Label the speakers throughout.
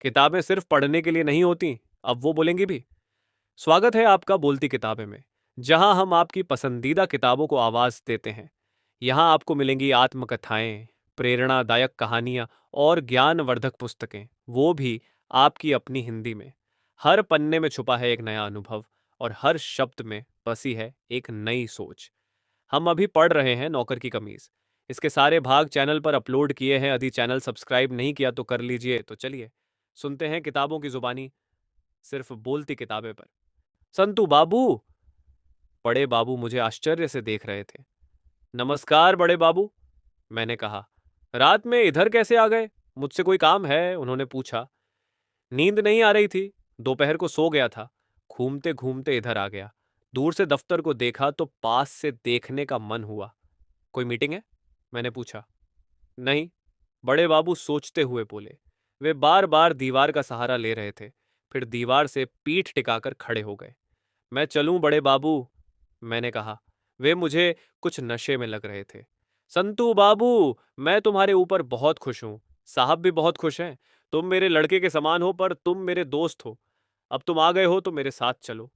Speaker 1: किताबें सिर्फ पढ़ने के लिए नहीं होती, अब वो बोलेंगी भी। स्वागत है आपका बोलती किताबें में, जहां हम आपकी पसंदीदा किताबों को आवाज देते हैं। यहाँ आपको मिलेंगी आत्मकथाएं, प्रेरणादायक कहानियां और ज्ञानवर्धक पुस्तकें, वो भी आपकी अपनी हिंदी में। हर पन्ने में छुपा है एक नया अनुभव और हर शब्द में बसी है एक नई सोच। हम अभी पढ़ रहे हैं नौकर की कमीज। इसके सारे भाग चैनल पर अपलोड किए हैं, यदि चैनल सब्सक्राइब नहीं किया तो कर लीजिए। तो चलिए सुनते हैं किताबों की जुबानी, सिर्फ बोलती किताबें पर। संतू बाबू। बड़े बाबू मुझे आश्चर्य से देख रहे थे। नमस्कार बड़े बाबू, मैंने कहा। रात में इधर कैसे आ गए? मुझसे कोई काम है? उन्होंने पूछा। नींद नहीं आ रही थी, दोपहर को सो गया था, घूमते घूमते इधर आ गया। दूर से दफ्तर को देखा तो पास से देखने का मन हुआ। कोई मीटिंग है? मैंने पूछा। नहीं, बड़े बाबू सोचते हुए बोले। वे बार बार दीवार का सहारा ले रहे थे, फिर दीवार से पीठ टिकाकर खड़े हो गए। मैं चलूं बड़े बाबू? मैंने कहा। वे मुझे कुछ नशे में लग रहे थे। संतू बाबू, मैं तुम्हारे ऊपर बहुत खुश हूं। साहब भी बहुत खुश हैं। तुम मेरे लड़के के समान हो, पर तुम मेरे दोस्त हो। अब तुम आ गए हो तो मेरे साथ चलो।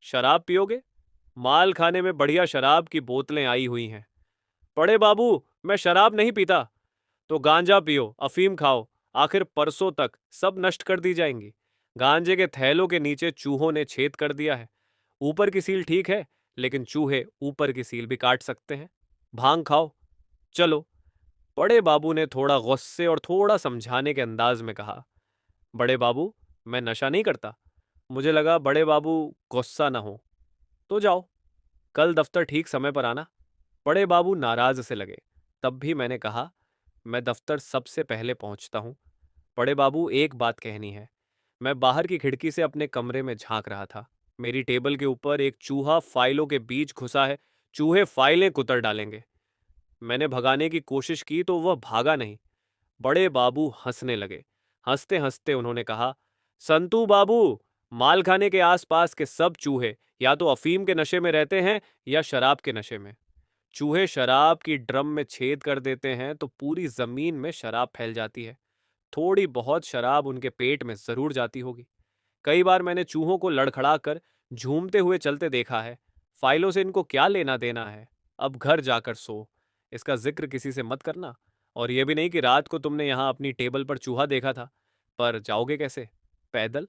Speaker 1: शराब पियोगे? माल खाने में बढ़िया शराब की बोतलें आई हुई हैं। बड़े बाबू, मैं शराब नहीं पीता। तो गांजा पियो, अफीम खाओ, आखिर परसों तक सब नष्ट कर दी जाएंगी। गांजे के थैलों के नीचे चूहों ने छेद कर दिया है। ऊपर की सील ठीक है, लेकिन चूहे ऊपर की सील भी काट सकते हैं। भांग खाओ, चलो। बड़े बाबू ने थोड़ा गुस्से और थोड़ा समझाने के अंदाज में कहा। बड़े बाबू, मैं नशा नहीं करता। मुझे लगा बड़े बाबू गुस्सा ना हो। तो जाओ, कल दफ्तर ठीक समय पर आना। बड़े बाबू नाराज से लगे। तब भी मैंने कहा, मैं दफ्तर सबसे पहले पहुंचता हूं। बड़े बाबू, एक बात कहनी है। मैं बाहर की खिड़की से अपने कमरे में झांक रहा था। मेरी टेबल के ऊपर एक चूहा फाइलों के बीच घुसा है। चूहे फाइलें कुतर डालेंगे। मैंने भगाने की कोशिश की तो वह भागा नहीं। बड़े बाबू हंसने लगे। हंसते हंसते उन्होंने कहा, संतू बाबू, मालखाने के आसपास के सब चूहे या तो अफीम के नशे में रहते हैं या शराब के नशे में। चूहे शराब की ड्रम में छेद कर देते हैं तो पूरी जमीन में शराब फैल जाती है। थोड़ी बहुत शराब उनके पेट में जरूर जाती होगी। कई बार मैंने चूहों को लड़खड़ा कर झूमते हुए चलते देखा है। फाइलों से इनको क्या लेना देना है? अब घर जाकर सो। इसका जिक्र किसी से मत करना। और यह भी नहीं कि रात को तुमने यहाँ अपनी टेबल पर चूहा देखा था। पर जाओगे कैसे? पैदल?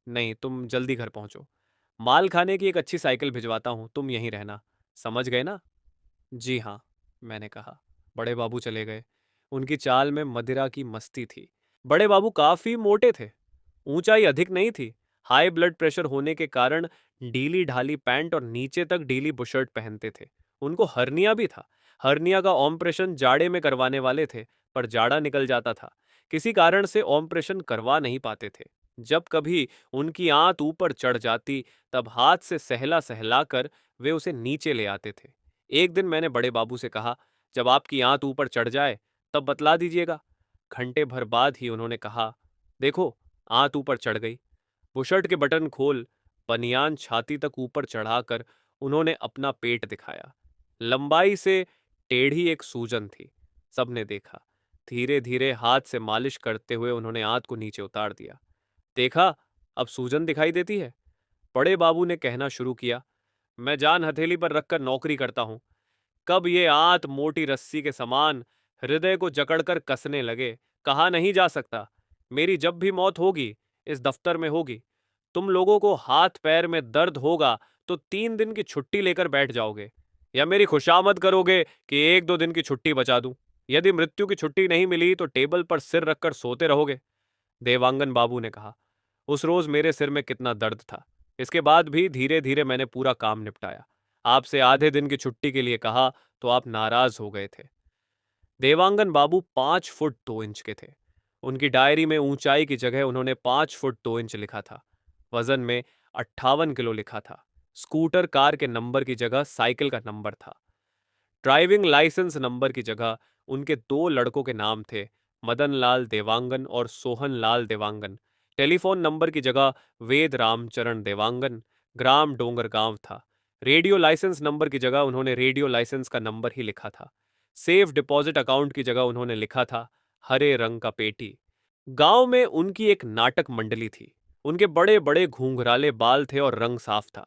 Speaker 1: नहीं, तुम जल्दी घर पहुंचो। माल खाने की एक अच्छी साइकिल भिजवाता हूं, तुम यहीं रहना। समझ गए ना? जी हाँ, मैंने कहा। बड़े बाबू चले गए। उनकी चाल में मदिरा की मस्ती थी। बड़े बाबू काफी मोटे थे। ऊंचाई अधिक नहीं थी। हाई ब्लड प्रेशर होने के कारण ढीली ढाली पैंट और नीचे तक ढीली बुशर्ट पहनते थे। उनको हर्निया भी था। हर्निया का ऑपरेशन जाड़े में करवाने वाले थे, पर जाड़ा निकल जाता था। किसी कारण से ऑपरेशन करवा नहीं पाते थे। जब कभी उनकी आंत ऊपर चढ़ जाती, तब हाथ से सहला सहला कर वे उसे नीचे ले आते थे। एक दिन मैंने बड़े बाबू से कहा, जब आपकी आंत ऊपर चढ़ जाए तब बतला दीजिएगा। घंटे भर बाद ही उन्होंने कहा, देखो, आंत ऊपर चढ़ गई। बुशर्ट के बटन खोल बनियान छाती तक ऊपर चढ़ाकर उन्होंने अपना पेट दिखाया। लंबाई से टेढ़ी एक सूजन थी। सबने देखा। धीरे धीरे हाथ से मालिश करते हुए उन्होंने आंत को नीचे उतार दिया। देखा, अब सूजन दिखाई देती है? बड़े बाबू ने कहना शुरू किया, मैं जान हथेली पर रखकर नौकरी करता हूं। कब ये आंत मोटी रस्सी के समान हृदय को जकड़कर कसने लगे, कहा नहीं जा सकता। मेरी जब भी मौत होगी, इस दफ्तर में होगी। तुम लोगों को हाथ पैर में दर्द होगा तो 3 दिन की छुट्टी लेकर बैठ जाओगे, या मेरी खुशामद करोगे कि 1-2 दिन की छुट्टी बचा दूं। यदि मृत्यु की छुट्टी नहीं मिली तो टेबल पर सिर रखकर सोते रहोगे। देवांगन बाबू ने कहा। उस रोज मेरे सिर में कितना दर्द था। इसके बाद भी धीरे धीरे मैंने पूरा काम निपटाया। आपसे आधे दिन की छुट्टी के लिए कहा तो आप नाराज हो गए थे। देवांगन बाबू 5 फुट 2 इंच के थे। उनकी डायरी में ऊंचाई की जगह उन्होंने 5 फुट 2 इंच लिखा था। वजन में 58 किलो लिखा था। स्कूटर कार के नंबर की जगह साइकिल का नंबर था। ड्राइविंग लाइसेंस नंबर की जगह उनके 2 लड़कों के नाम थे, मदन लाल देवांगन और सोहन लाल देवांगन। टेलीफोन नंबर की जगह वेद रामचरण देवांगन। ग्राम डोंगर गांव था। रेडियो लाइसेंस नंबर की जगह उन्होंने रेडियो लाइसेंस का नंबर ही लिखा था। सेफ डिपॉजिट अकाउंट की जगह उन्होंने लिखा था हरे रंग का पेटी। गांव में उनकी एक नाटक मंडली थी। उनके बड़े बड़े घूंघराले बाल थे और रंग साफ था।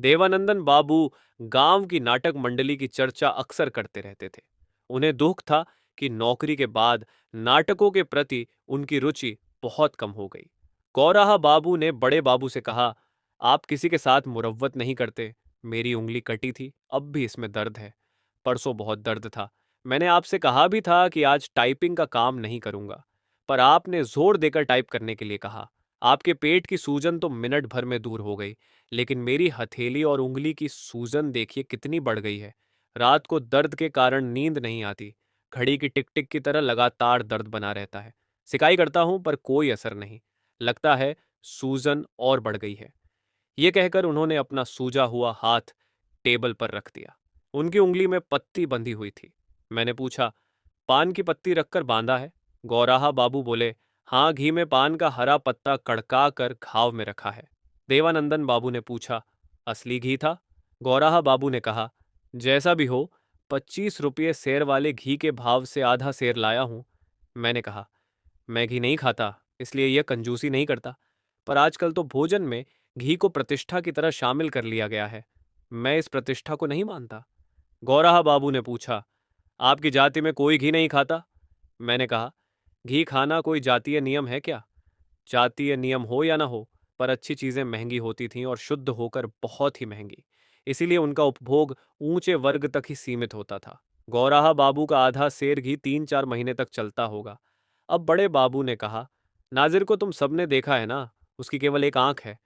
Speaker 1: देवानंदन बाबू गांव की नाटक मंडली की चर्चा अक्सर करते रहते थे। उन्हें दुख था कि नौकरी के बाद नाटकों के प्रति उनकी रुचि बहुत कम हो गई। गौराहा बाबू ने बड़े बाबू से कहा, आप किसी के साथ मुरव्वत नहीं करते। मेरी उंगली कटी थी, अब भी इसमें दर्द है। परसों बहुत दर्द था। मैंने आपसे कहा भी था कि आज टाइपिंग का काम नहीं करूंगा, पर आपने जोर देकर टाइप करने के लिए कहा। आपके पेट की सूजन तो मिनट भर में दूर हो गई, लेकिन मेरी हथेली और उंगली की सूजन देखिए कितनी बढ़ गई है। रात को दर्द के कारण नींद नहीं आती। घड़ी की टिक टिक की तरह लगातार दर्द बना रहता है। सिकाई करता हूं पर कोई असर नहीं। लगता है सूजन और बढ़ गई है। ये कहकर उन्होंने अपना सूजा हुआ हाथ टेबल पर रख दिया। उनकी उंगली में पत्ती बंधी हुई थी। मैंने पूछा, पान की पत्ती रखकर बांधा है? गौराहा बाबू बोले, हाँ, घी में पान का हरा पत्ता कड़का कर घाव में रखा है। देवानंदन बाबू ने पूछा, असली घी था? गौराहा बाबू ने कहा, जैसा भी हो, 25 रुपये सेर वाले घी के भाव से आधा सेर लाया हूं। मैंने कहा, मैं घी नहीं खाता, इसलिए यह कंजूसी नहीं करता, पर आजकल तो भोजन में घी को प्रतिष्ठा की तरह शामिल कर लिया गया है। मैं इस प्रतिष्ठा को नहीं मानता। गौराहा बाबू ने पूछा, आपकी जाति में कोई घी नहीं खाता? मैंने कहा, घी खाना कोई जातीय नियम है क्या? जातीय नियम हो या ना हो, पर अच्छी चीजें महंगी होती थीं और शुद्ध होकर बहुत ही महंगी। इसीलिए उनका उपभोग ऊंचे वर्ग तक ही सीमित होता था। गौराहा बाबू का आधा सेर घी 3-4 महीने तक चलता होगा। अब बड़े बाबू ने कहा, नाजिर को तुम सबने देखा है ना, उसकी केवल एक आंख है।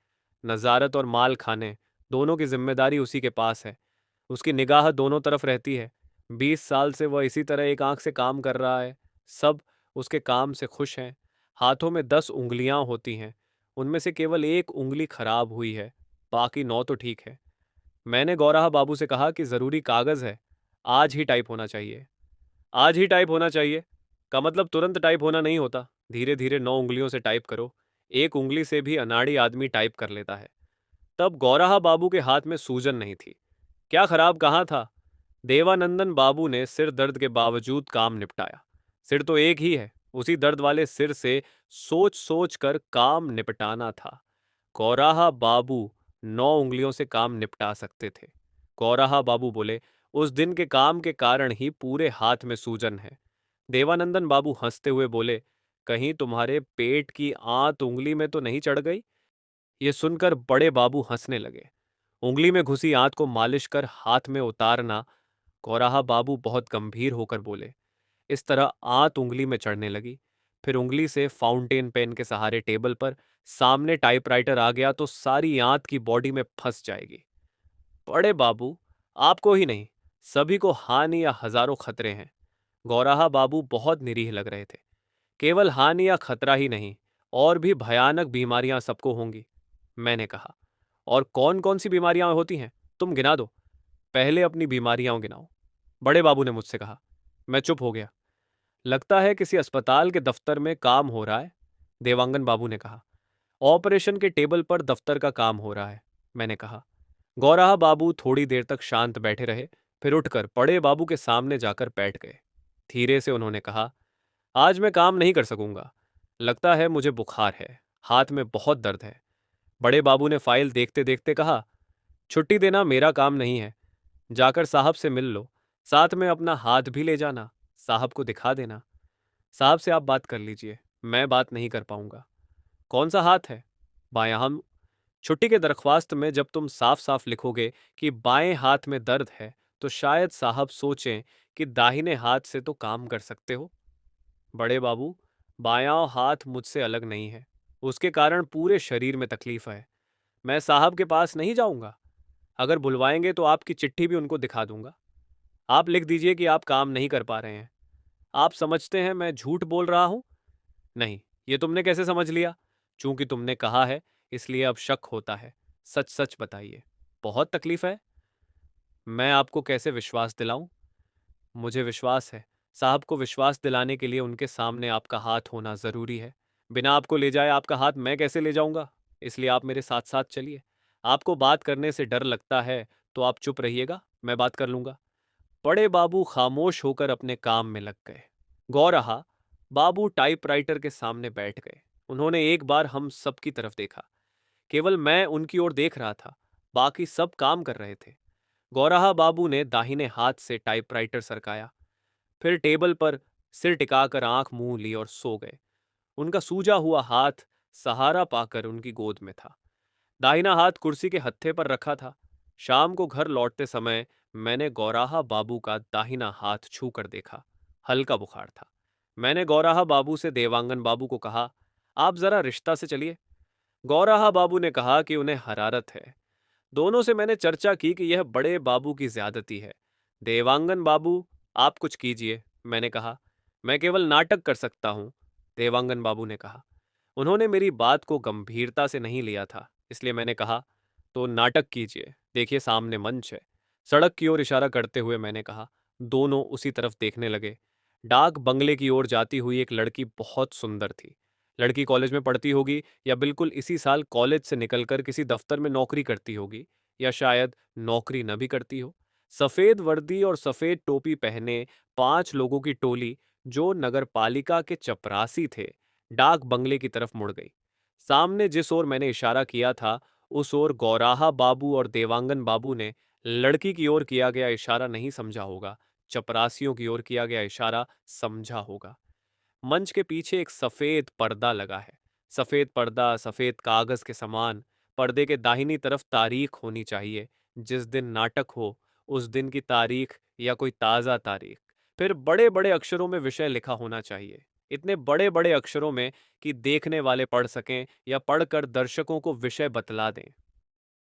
Speaker 1: नजारत और माल खाने दोनों की जिम्मेदारी उसी के पास है। उसकी निगाह दोनों तरफ रहती है। 20 साल से वह इसी तरह एक आंख से काम कर रहा है। सब उसके काम से खुश हैं। हाथों में 10 उंगलियां होती हैं, उनमें से केवल एक उंगली खराब हुई है, बाकी 9 तो ठीक है। मैंने गौराहा बाबू से कहा कि जरूरी कागज है, आज ही टाइप होना चाहिए। आज ही टाइप होना चाहिए का मतलब तुरंत टाइप होना नहीं होता। धीरे धीरे 9 उंगलियों से टाइप करो। एक उंगली से भी अनाड़ी आदमी टाइप कर लेता है। तब गौराहा बाबू के हाथ में सूजन नहीं थी। क्या खराब कहाँ था? देवानंदन बाबू ने सिर दर्द के बावजूद काम निपटाया। सिर तो एक ही है, उसी दर्द वाले सिर से सोच सोच कर काम निपटाना था। गौराहा बाबू 9 उंगलियों से काम निपटा सकते थे। गौराहा बाबू बोले, उस दिन के काम के कारण ही पूरे हाथ में सूजन है। देवानंदन बाबू हंसते हुए बोले, कहीं तुम्हारे पेट की आंत उंगली में तो नहीं चढ़ गई? ये सुनकर बड़े बाबू हंसने लगे। उंगली में घुसी आंत को मालिश कर हाथ में उतारना। गौराहा बाबू बहुत गंभीर होकर बोले। इस तरह आंत उंगली में चढ़ने लगी। फिर उंगली से फाउंटेन पेन के सहारे टेबल पर सामने टाइपराइटर आ गया तो सारी आंत की बॉडी में फंस जाएगी। बड़े बाबू, आपको ही नहीं, सभी को हानि या हजारों खतरे हैं। गौराहा बाबू बहुत निरीह लग रहे थे। केवल हानि या खतरा ही नहीं, और भी भयानक बीमारियां सबको होंगी। मैंने कहा, और कौन कौन सी बीमारियां होती हैं? तुम गिना दो। पहले अपनी बीमारियां गिनाओ, बड़े बाबू ने मुझसे कहा। मैं चुप हो गया। लगता है किसी अस्पताल के दफ्तर में काम हो रहा है, देवांगन बाबू ने कहा। ऑपरेशन के टेबल पर दफ्तर का काम हो रहा है, मैंने कहा। गौराहा बाबू थोड़ी देर तक शांत बैठे रहे, फिर उठकर बड़े बाबू के सामने जाकर बैठ गए। धीरे से उन्होंने कहा, आज मैं काम नहीं कर सकूंगा। लगता है मुझे बुखार है, हाथ में बहुत दर्द है। बड़े बाबू ने फाइल देखते देखते कहा, छुट्टी देना मेरा काम नहीं है। जाकर साहब से मिल लो, साथ में अपना हाथ भी ले जाना, साहब को दिखा देना। साहब से आप बात कर लीजिए, मैं बात नहीं कर पाऊंगा। कौन सा हाथ है? बायां। हम छुट्टी के दरख्वास्त में जब तुम साफ साफ लिखोगे कि बाएं हाथ में दर्द है, तो शायद साहब सोचें कि दाहिने हाथ से तो काम कर सकते हो। बड़े बाबू, बायां हाथ मुझसे अलग नहीं है, उसके कारण पूरे शरीर में तकलीफ है। मैं साहब के पास नहीं जाऊंगा। अगर बुलवाएंगे तो आपकी चिट्ठी भी उनको दिखा दूंगा। आप लिख दीजिए कि आप काम नहीं कर पा रहे हैं। आप समझते हैं मैं झूठ बोल रहा हूं? नहीं, ये तुमने कैसे समझ लिया? चूंकि तुमने कहा है, इसलिए अब शक होता है। सच सच बताइए, बहुत तकलीफ है? मैं आपको कैसे विश्वास दिलाऊं? मुझे विश्वास है। साहब को विश्वास दिलाने के लिए उनके सामने आपका हाथ होना जरूरी है। बिना आपको ले जाए आपका हाथ मैं कैसे ले जाऊंगा? इसलिए आप मेरे साथ साथ चलिए। आपको बात करने से डर लगता है तो आप चुप रहिएगा, मैं बात कर लूंगा। बड़े बाबू खामोश होकर अपने काम में लग गए। गौरहा बाबू टाइपराइटर के सामने बैठ गए। उन्होंने एक बार हम सबकी तरफ देखा। केवल मैं उनकी ओर देख रहा था, बाकी सब काम कर रहे थे। गौराहा बाबू ने दाहिने हाथ से टाइपराइटर सरकाया, फिर टेबल पर सिर टिकाकर आंख मूंद ली और सो गए। उनका सूजा हुआ हाथ सहारा पाकर उनकी गोद में था। दाहिना हाथ कुर्सी के हत्थे पर रखा था। शाम को घर लौटते समय मैंने गौराहा बाबू का दाहिना हाथ छू कर देखा। हल्का बुखार था। मैंने गौराहा बाबू से देवांगन बाबू को कहा, आप जरा रिश्ता से चलिए। गौराहा बाबू ने कहा कि उन्हें हरारत है। दोनों से मैंने चर्चा की कि यह बड़े बाबू की ज्यादती है। देवांगन बाबू, आप कुछ कीजिए, मैंने कहा। मैं केवल नाटक कर सकता हूं, देवांगन बाबू ने कहा। उन्होंने मेरी बात को गंभीरता से नहीं लिया था, इसलिए मैंने कहा, तो नाटक कीजिए, देखिए सामने मंच है। सड़क की ओर इशारा करते हुए मैंने कहा। दोनों उसी तरफ देखने लगे। डाक बंगले की ओर जाती हुई एक लड़की बहुत सुंदर थी। लड़की कॉलेज में पढ़ती होगी, या बिल्कुल इसी साल कॉलेज से निकलकर किसी दफ्तर में नौकरी करती होगी, या शायद नौकरी न भी करती हो। सफेद वर्दी और सफेद टोपी पहने 5 लोगों की टोली, जो नगरपालिका के चपरासी थे, डाक बंगले की तरफ मुड़ गई। सामने जिस ओर मैंने इशारा किया था, उस ओर गौराहा बाबू और देवांगन बाबू ने लड़की की ओर किया गया इशारा नहीं समझा होगा, चपरासियों की ओर किया गया इशारा समझा होगा। मंच के पीछे एक सफेद पर्दा लगा है। सफेद पर्दा सफेद कागज के समान। पर्दे के दाहिनी तरफ तारीख होनी चाहिए। जिस दिन नाटक हो, उस दिन की तारीख या कोई ताज़ा तारीख। फिर बड़े बड़े अक्षरों में विषय लिखा होना चाहिए। इतने बड़े बड़े अक्षरों में कि देखने वाले पढ़ सकें या पढ़कर दर्शकों को विषय बतला दें।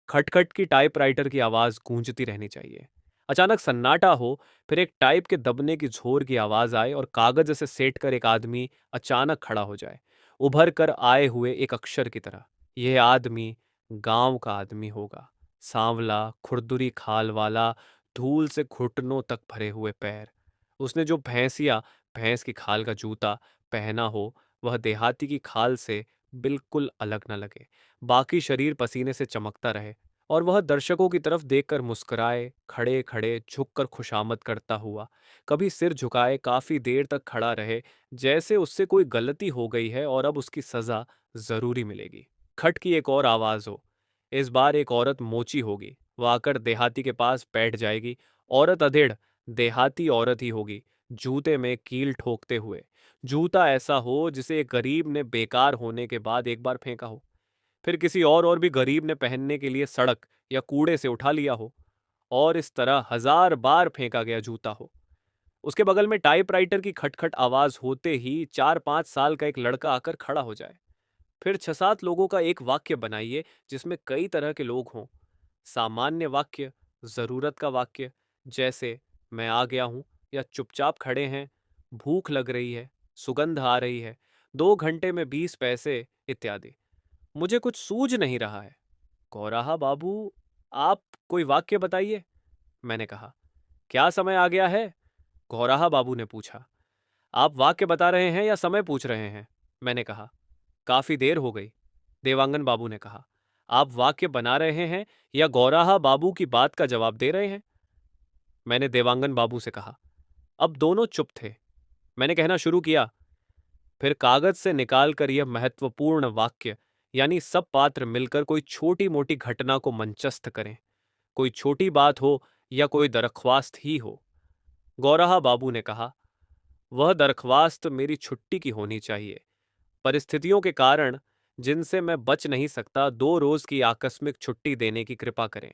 Speaker 1: खटखट की टाइपराइटर की आवाज गूंजती रहनी चाहिए। अचानक सन्नाटा हो, फिर एक टाइप के दबने की झोर की आवाज आए और कागज से सेट कर एक आदमी अचानक खड़ा हो जाए, उभर कर आए हुए एक अक्षर की तरह। यह आदमी गांव का आदमी होगा। सांवला, खुरदुरी खाल वाला, धूल से घुटनों तक भरे हुए पैर। उसने जो भैंस की खाल का जूता पहना हो, वह देहाती की खाल से बिल्कुल अलग न लगे। बाकी शरीर पसीने से चमकता रहे, और वह दर्शकों की तरफ देखकर मुस्कुराए, खड़े खड़े झुककर खुशामद करता हुआ। कभी सिर झुकाए काफी देर तक खड़ा रहे, जैसे उससे कोई गलती हो गई है और अब उसकी सजा जरूरी मिलेगी। खट की एक और आवाज हो। इस बार एक औरत मोची होगी। वह आकर देहाती के पास बैठ जाएगी। औरत अधेड़ देहाती औरत ही होगी, जूते में कील ठोकते हुए। जूता ऐसा हो जिसे एक गरीब ने बेकार होने के बाद एक बार फेंका हो, फिर किसी और भी गरीब ने पहनने के लिए सड़क या कूड़े से उठा लिया हो, और इस तरह 1000 बार फेंका गया जूता हो। उसके बगल में टाइपराइटर की खटखट आवाज होते ही 4-5 साल का एक लड़का आकर खड़ा हो जाए। फिर 6-7 लोगों का एक वाक्य बनाइए जिसमें कई तरह के लोग हों। सामान्य वाक्य, जरूरत का वाक्य, जैसे मैं आ गया हूं, या चुपचाप खड़े हैं, भूख लग रही है, सुगंध आ रही है, 2 घंटे में 20 पैसे, इत्यादि। मुझे कुछ सूझ नहीं रहा है। गौराहा बाबू, आप कोई वाक्य बताइए, मैंने कहा। क्या समय आ गया है? गौराहा बाबू ने पूछा। आप वाक्य बता रहे हैं या समय पूछ रहे हैं? मैंने कहा। काफी देर हो गई, देवांगन बाबू ने कहा। आप वाक्य बना रहे हैं या गौराहा बाबू की बात का जवाब दे रहे हैं? मैंने देवांगन बाबू से कहा। अब दोनों चुप थे। मैंने कहना शुरू किया, फिर कागज से निकालकर यह महत्वपूर्ण वाक्य, यानी सब पात्र मिलकर कोई छोटी मोटी घटना को मंचस्थ करें। कोई छोटी बात हो या कोई दरख्वास्त ही हो। गौराहा बाबू ने कहा, वह दरख्वास्त मेरी छुट्टी की होनी चाहिए। परिस्थितियों के कारण जिनसे मैं बच नहीं सकता, 2 रोज की आकस्मिक छुट्टी देने की कृपा करें।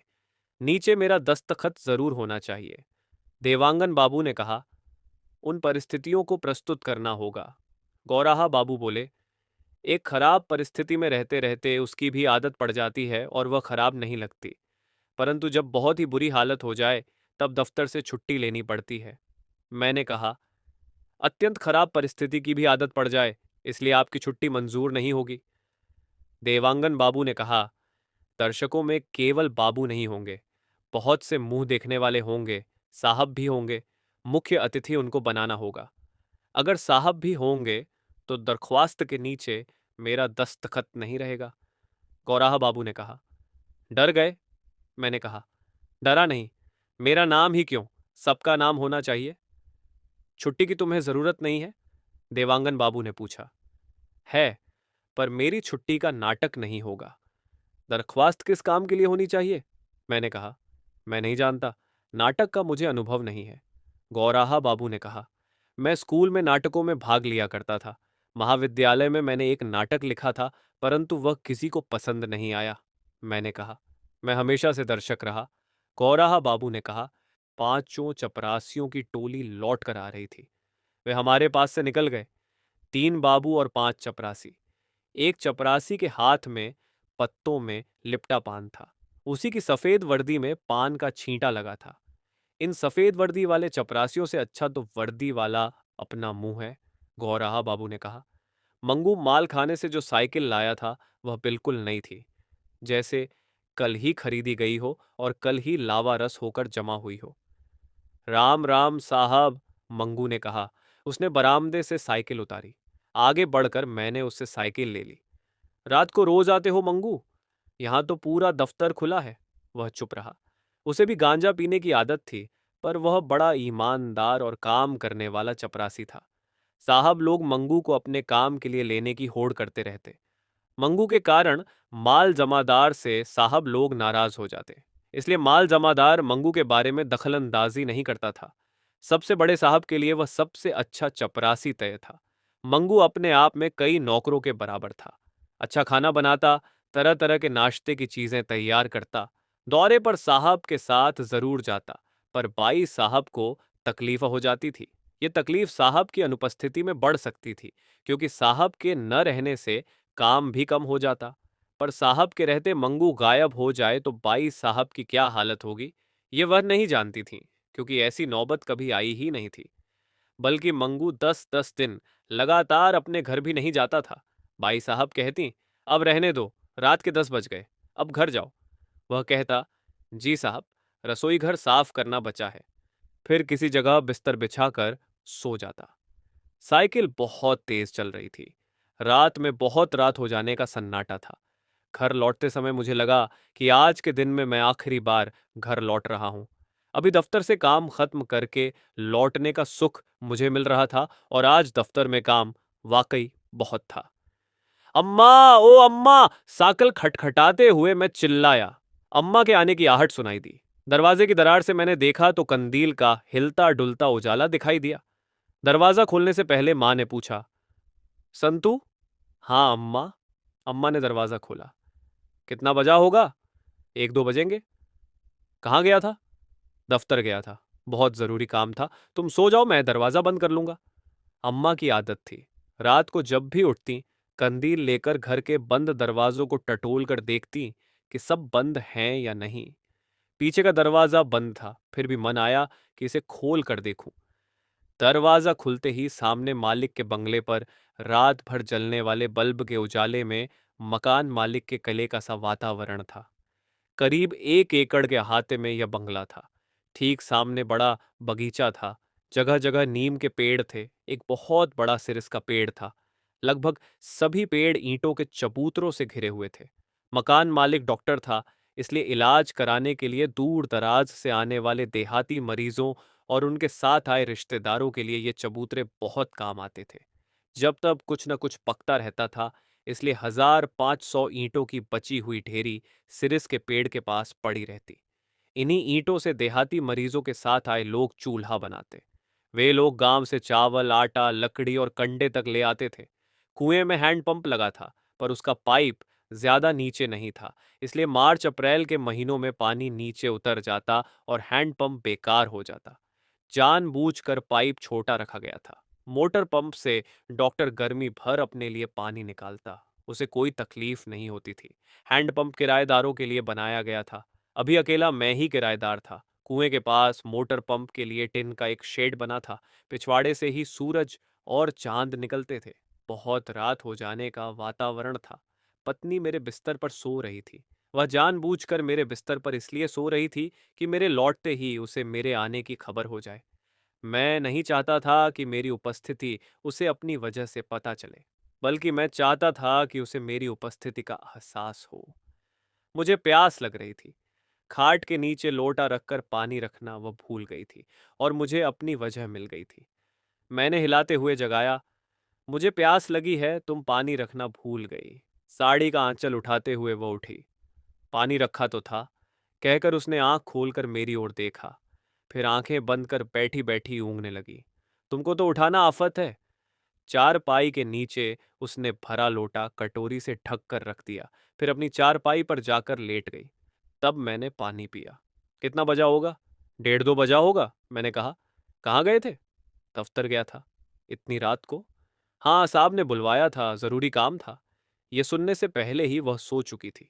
Speaker 1: नीचे मेरा दस्तखत जरूर होना चाहिए। देवांगन बाबू ने कहा, उन परिस्थितियों को प्रस्तुत करना होगा। गौराहा बाबू बोले, एक खराब परिस्थिति में रहते रहते उसकी भी आदत पड़ जाती है और वह खराब नहीं लगती, परंतु जब बहुत ही बुरी हालत हो जाए तब दफ्तर से छुट्टी लेनी पड़ती है। मैंने कहा, अत्यंत खराब परिस्थिति की भी आदत पड़ जाए, इसलिए आपकी छुट्टी मंजूर नहीं होगी। देवांगन बाबू ने कहा, दर्शकों में केवल बाबू नहीं होंगे, बहुत से मुंह देखने वाले होंगे, साहब भी होंगे। मुख्य अतिथि उनको बनाना होगा। अगर साहब भी होंगे तो दरख्वास्त के नीचे मेरा दस्तखत नहीं रहेगा। गौराहा बाबू ने कहा। डर गए? मैंने कहा। डरा नहीं, मेरा नाम ही क्यों, सबका नाम होना चाहिए। छुट्टी की तुम्हें जरूरत नहीं है? देवांगन बाबू ने पूछा। है, पर मेरी छुट्टी का नाटक नहीं होगा। दरख्वास्त किस काम के लिए होनी चाहिए? मैंने कहा। मैं नहीं जानता, नाटक का मुझे अनुभव नहीं है। गौराहा बाबू ने कहा। मैं स्कूल में नाटकों में भाग लिया करता था। महाविद्यालय में मैंने एक नाटक लिखा था, परंतु वह किसी को पसंद नहीं आया। मैंने कहा। मैं हमेशा से दर्शक रहा। गौराहा बाबू ने कहा। पांचों चपरासियों की टोली लौट कर आ रही थी। वे हमारे पास से निकल गए। 3 बाबू और 5 चपरासी। एक चपरासी के हाथ में पत्तों में लिपटा पान था। उसी की सफेद वर्दी में पान का छींटा लगा था। इन सफेद वर्दी वाले चपरासियों से अच्छा तो वर्दी वाला अपना मुंह है, गौराहा बाबू ने कहा। मंगू माल खाने से जो साइकिल लाया था वह बिल्कुल नई थी, जैसे कल ही खरीदी गई हो और कल ही लावा रस होकर जमा हुई हो। राम राम साहब, मंगू ने कहा। उसने बरामदे से साइकिल उतारी। आगे बढ़कर मैंने उससे साइकिल ले ली। रात को रोज आते हो मंगू? यहां तो पूरा दफ्तर खुला है। वह चुप रहा। उसे भी गांजा पीने की आदत थी, पर वह बड़ा ईमानदार और काम करने वाला चपरासी था। साहब लोग मंगू को अपने काम के लिए लेने की होड़ करते रहते। मंगू के कारण माल जमादार से साहब लोग नाराज हो जाते, इसलिए माल जमादार मंगू के बारे में दखलंदाजी नहीं करता था। सबसे बड़े साहब के लिए वह सबसे अच्छा चपरासी तय था। मंगू अपने आप में कई नौकरों के बराबर था। अच्छा खाना बनाता, तरह तरह के नाश्ते की चीजें तैयार करता, दौरे पर साहब के साथ जरूर जाता, पर बाई साहब को तकलीफ हो जाती थी। ये तकलीफ साहब की अनुपस्थिति में बढ़ सकती थी, क्योंकि साहब के न रहने से काम भी कम हो जाता। पर साहब के रहते मंगू गायब हो जाए तो बाई साहब की क्या हालत होगी, ये वह नहीं जानती थी, क्योंकि ऐसी नौबत कभी आई ही नहीं थी। बल्कि मंगू 10-10 दिन लगातार अपने घर भी नहीं जाता था। बाई साहब कहती, अब रहने दो, रात के 10 बज गए, अब घर जाओ। वह कहता, जी साहब, रसोई घर साफ करना बचा है। फिर किसी जगह बिस्तर बिछाकर सो जाता। साइकिल बहुत तेज चल रही थी। रात में बहुत रात हो जाने का सन्नाटा था। घर लौटते समय मुझे लगा कि आज के दिन में मैं आखिरी बार घर लौट रहा हूं। अभी दफ्तर से काम खत्म करके लौटने का सुख मुझे मिल रहा था, और आज दफ्तर में काम वाकई बहुत था। अम्मा, ओ अम्मा! साकल खटखटाते हुए मैं चिल्लाया। अम्मा के आने की आहट सुनाई दी। दरवाजे की दरार से मैंने देखा तो कंदील का हिलता डुलता उजाला दिखाई दिया। दरवाजा खोलने से पहले मां ने पूछा, संतु? हाँ अम्मा। अम्मा ने दरवाजा खोला। कितना बजा होगा? 1-2 बजेंगे। कहाँ गया था? दफ्तर गया था, बहुत जरूरी काम था। तुम सो जाओ, मैं दरवाजा बंद कर लूंगा। अम्मा की आदत थी, रात को जब भी उठती कंदील लेकर घर के बंद दरवाजों को टटोल कर देखती कि सब बंद हैं या नहीं। पीछे का दरवाजा बंद था, फिर भी मन आया कि इसे खोल कर देखूं। दरवाजा खुलते ही सामने मालिक के बंगले पर रात भर जलने वाले बल्ब के उजाले में मकान मालिक के कले का सा वातावरण था। करीब 1 एकड़ के अहाते में यह बंगला था। ठीक सामने बड़ा बगीचा था। जगह जगह नीम के पेड़ थे। एक बहुत बड़ा सिरस का पेड़ था। लगभग सभी पेड़ ईंटों के चबूतरों से घिरे हुए थे। मकान मालिक डॉक्टर था, इसलिए इलाज कराने के लिए दूर दराज से आने वाले देहाती मरीजों और उनके साथ आए रिश्तेदारों के लिए ये चबूतरे बहुत काम आते थे। जब तब कुछ न कुछ पकता रहता था, इसलिए 1500 ईंटों की बची हुई ढेरी सिरिस के पेड़ के पास पड़ी रहती। इन्हीं ईंटों से देहाती मरीजों के साथ आए लोग चूल्हा बनाते। वे लोग गांव से चावल, आटा, लकड़ी और कंडे तक ले आते थे। कुएं में हैंडपंप लगा था, पर उसका पाइप ज्यादा नीचे नहीं था, इसलिए मार्च अप्रैल के महीनों में पानी नीचे उतर जाता और हैंडपंप बेकार हो जाता। जानबूझकर पाइप छोटा रखा गया था। मोटर पंप से डॉक्टर गर्मी भर अपने लिए पानी निकालता। उसे कोई तकलीफ नहीं होती थी। हैंडपंप किराएदारों के लिए बनाया गया था। अभी अकेला मैं ही किराएदार था। कुएं के पास मोटर पंप के लिए टिन का एक शेड बना था। पिछवाड़े से ही सूरज और चांद निकलते थे। बहुत रात हो जाने का वातावरण था। पत्नी मेरे बिस्तर पर सो रही थी। वह जानबूझकर मेरे बिस्तर पर इसलिए सो रही थी कि मेरे लौटते ही उसे मेरे आने की खबर हो जाए। मैं नहीं चाहता था कि मेरी उपस्थिति उसे अपनी वजह से पता चले, बल्कि मैं चाहता था कि उसे मेरी उपस्थिति का एहसास हो। मुझे प्यास लग रही थी। खाट के नीचे लोटा रखकर पानी रखना वह भूल गई थी और मुझे अपनी वजह मिल गई थी। मैंने हिलाते हुए जगाया, मुझे प्यास लगी है, तुम पानी रखना भूल गई। साड़ी का आंचल उठाते हुए वो उठी। पानी रखा तो था, कहकर उसने आंख खोलकर मेरी ओर देखा, फिर आंखें बंद कर बैठी बैठी ऊँगने लगी। तुमको तो उठाना आफत है। चारपाई के नीचे उसने भरा लोटा कटोरी से ढक कर रख दिया, फिर अपनी चारपाई पर जाकर लेट गई। तब मैंने पानी पिया। कितना बजा होगा? 1:30-2 बजा होगा, मैंने कहा। कहाँ गए थे? दफ्तर गया था। इतनी रात को? हाँ, साहब ने बुलवाया था, जरूरी काम था। ये सुनने से पहले ही वह सो चुकी थी।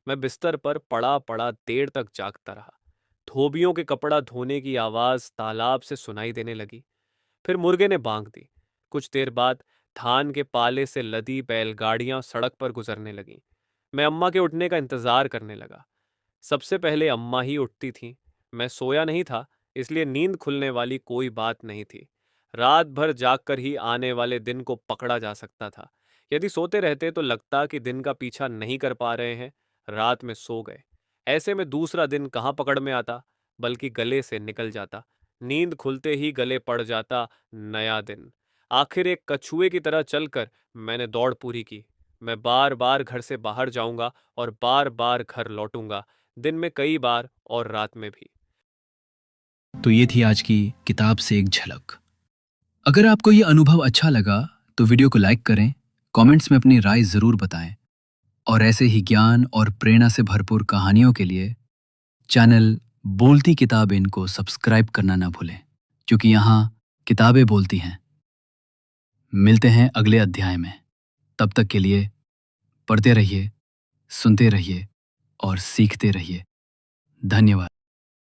Speaker 1: मैं बिस्तर पर पड़ा पड़ा देर तक जागता रहा। धोबियों के कपड़ा धोने की आवाज तालाब से सुनाई देने लगी। फिर मुर्गे ने बांग दी। कुछ देर बाद धान के पाले से लदी बैलगाड़ियां सड़क पर गुजरने लगीं। मैं अम्मा के उठने का इंतजार करने लगा। सबसे पहले अम्मा ही उठती थीं। मैं सोया नहीं था, इसलिए नींद खुलने वाली कोई बात नहीं थी। रात भर जागकर ही आने वाले दिन को पकड़ा जा सकता था। यदि सोते रहते तो लगता कि दिन का पीछा नहीं कर पा रहे हैं, रात में सो गए। ऐसे में दूसरा दिन कहाँ पकड़ में आता, बल्कि गले से निकल जाता। नींद खुलते ही गले पड़ जाता नया दिन। आखिर एक कछुए की तरह चलकर मैंने दौड़ पूरी की। मैं बार बार घर से बाहर जाऊंगा और बार बार घर लौटूंगा, दिन में कई बार और रात में भी।
Speaker 2: तो ये थी आज की किताब से एक झलक। अगर आपको ये अनुभव अच्छा लगा तो वीडियो को लाइक करें, कमेंट्स में अपनी राय जरूर बताएं और ऐसे ही ज्ञान और प्रेरणा से भरपूर कहानियों के लिए चैनल बोलती किताबें को सब्सक्राइब करना ना भूलें, क्योंकि यहाँ किताबें बोलती हैं। मिलते हैं अगले अध्याय में। तब तक के लिए पढ़ते रहिए, सुनते रहिए और सीखते रहिए। धन्यवाद।